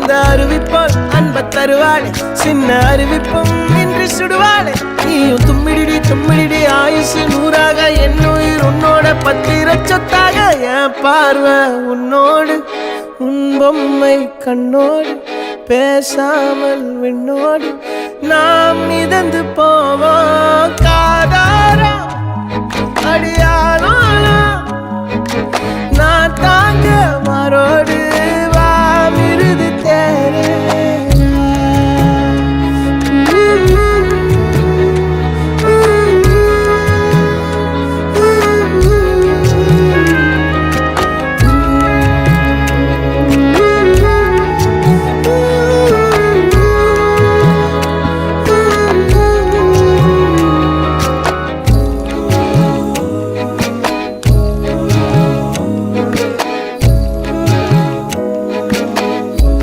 அந்த அறிவிப்பால் அன்ப தருவாளே சின்ன அறிவிப்பும் இன்று சுடுவாளே நீயும் தும்மிடி தும்மிடி ஆயுசு நூறாக என் உயிர் உன்னோட பத்திர சொத்தாக என் பார்வை உன்னோடு உன் பொம்மை கண்ணோடு பேசாமல் விண்ணோடு நாம் மிதந்து போவோம் காதாரா அடியாளோ நான் தாங்க மாறோடு